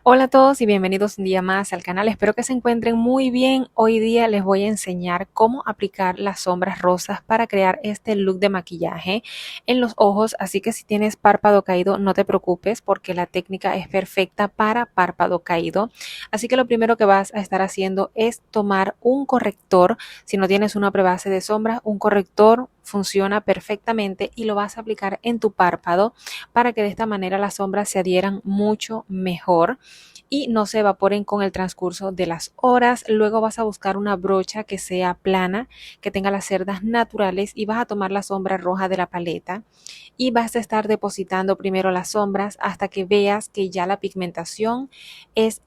Hola a todos y bienvenidos un día más al canal. Espero que se encuentren muy bien. Hoy día les voy a enseñar cómo aplicar las sombras rosas para crear este look de maquillaje en los ojos. Así que si tienes párpado caído, no te preocupes porque la técnica es perfecta para párpado caído. Así que lo primero que vas a estar haciendo es tomar un corrector. Si no tienes una prebase de sombras, un corrector funciona perfectamente y lo vas a aplicar en tu párpado para que de esta manera las sombras se adhieran mucho mejor y no se evaporen con el transcurso de las horas. Luego vas a buscar una brocha que sea plana, que tenga las cerdas naturales y vas a tomar la sombra roja de la paleta y vas a estar depositando primero las sombras hasta que veas que ya la pigmentación es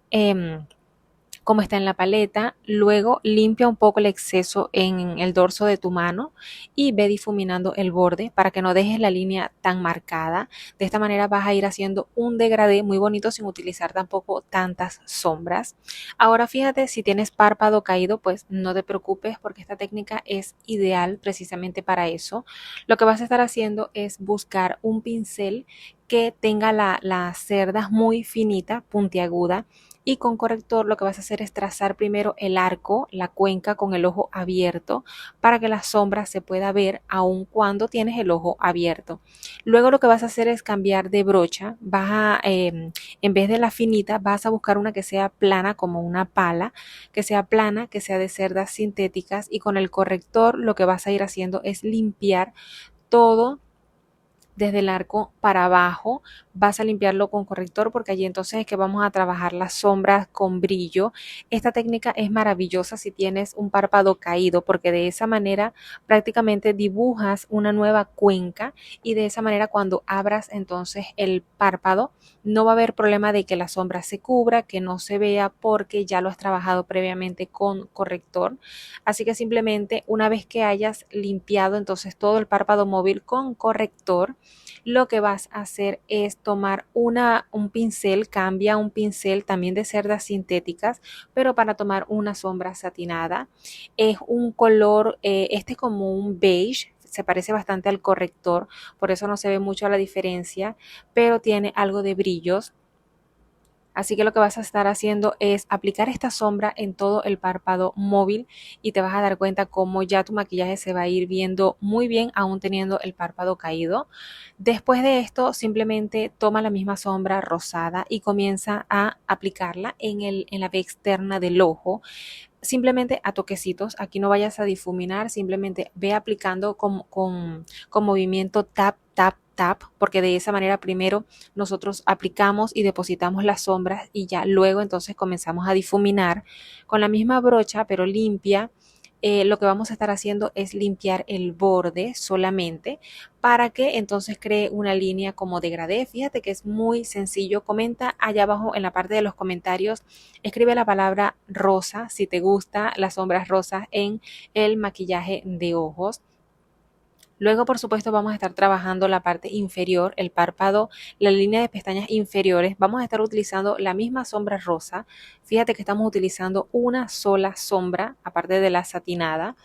como está en la paleta. Luego limpia un poco el exceso en el dorso de tu mano y ve difuminando el borde para que no dejes la línea tan marcada. De esta manera vas a ir haciendo un degradé muy bonito sin utilizar tampoco tantas sombras. Ahora fíjate, si tienes párpado caído, pues no te preocupes porque esta técnica es ideal precisamente para eso. Lo que vas a estar haciendo es buscar un pincel que tenga las cerdas muy finita, puntiaguda, y con corrector lo que vas a hacer es trazar primero el arco, la cuenca con el ojo abierto para que la sombra se pueda ver aun cuando tienes el ojo abierto. Luego lo que vas a hacer es cambiar de brocha, en vez de la finita vas a buscar una que sea plana como una pala, que sea plana, que sea de cerdas sintéticas y con el corrector lo que vas a ir haciendo es limpiar todo desde el arco para abajo. Vas a limpiarlo con corrector porque allí entonces es que vamos a trabajar las sombras con brillo. Esta técnica es maravillosa si tienes un párpado caído porque de esa manera prácticamente dibujas una nueva cuenca y de esa manera cuando abras entonces el párpado no va a haber problema de que la sombra se cubra, que no se vea porque ya lo has trabajado previamente con corrector. Así que simplemente una vez que hayas limpiado entonces todo el párpado móvil con corrector, lo que vas a hacer es tomar un pincel, cambia un pincel también de cerdas sintéticas, pero para tomar una sombra satinada. Es un color, este es como un beige, se parece bastante al corrector, por eso no se ve mucho la diferencia, pero tiene algo de brillos. Así que lo que vas a estar haciendo es aplicar esta sombra en todo el párpado móvil y te vas a dar cuenta cómo ya tu maquillaje se va a ir viendo muy bien aún teniendo el párpado caído. Después de esto, simplemente toma la misma sombra rosada y comienza a aplicarla en la vía externa del ojo, simplemente a toquecitos. Aquí no vayas a difuminar, simplemente ve aplicando con movimiento tap, tap, tap, porque de esa manera primero nosotros aplicamos y depositamos las sombras y ya luego entonces comenzamos a difuminar con la misma brocha pero limpia. Lo que vamos a estar haciendo es limpiar el borde solamente para que entonces cree una línea como degradé. Fíjate que es muy sencillo. Comenta allá abajo en la parte de los comentarios, escribe la palabra rosa si te gusta las sombras rosas en el maquillaje de ojos. Luego, por supuesto, vamos a estar trabajando la parte inferior, el párpado, la línea de pestañas inferiores. Vamos a estar utilizando la misma sombra rosa. Fíjate que estamos utilizando una sola sombra, aparte de la satinada,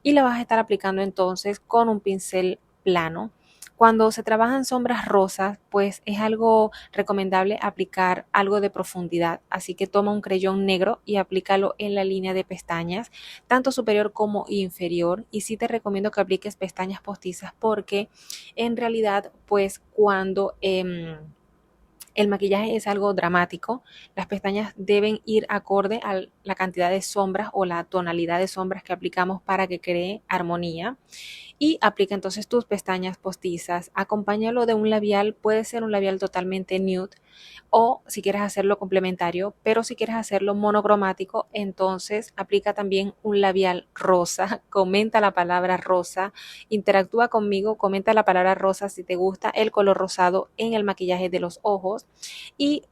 y la vas a estar aplicando entonces con un pincel plano. Cuando se trabajan sombras rosas, pues es algo recomendable aplicar algo de profundidad. Así que toma un creyón negro y aplícalo en la línea de pestañas, tanto superior como inferior. Y sí te recomiendo que apliques pestañas postizas porque en realidad, pues cuando el maquillaje es algo dramático, las pestañas deben ir acorde a la cantidad de sombras o la tonalidad de sombras que aplicamos para que cree armonía. Y aplica entonces tus pestañas postizas. Acompáñalo de un labial, puede ser un labial totalmente nude o si quieres hacerlo complementario, pero si quieres hacerlo monocromático, entonces aplica también un labial rosa, comenta la palabra rosa, interactúa conmigo, comenta la palabra rosa si te gusta el color rosado en el maquillaje de los ojos y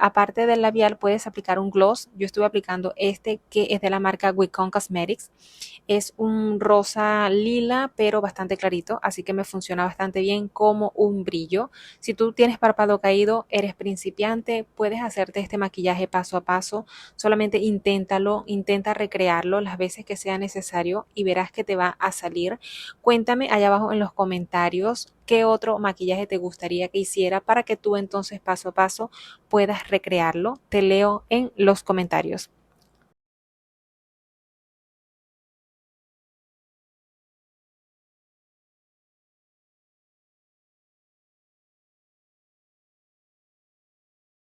aparte del labial puedes aplicar un gloss. Yo estuve aplicando este que es de la marca Wicon Cosmetics. Es un rosa lila, pero bastante clarito, así que me funciona bastante bien como un brillo. Si tú tienes párpado caído, eres principiante, puedes hacerte este maquillaje paso a paso. Solamente inténtalo, intenta recrearlo las veces que sea necesario y verás que te va a salir. Cuéntame allá abajo en los comentarios qué otro maquillaje te gustaría que hiciera para que tú entonces paso a paso puedas recrearlo. Te leo en los comentarios.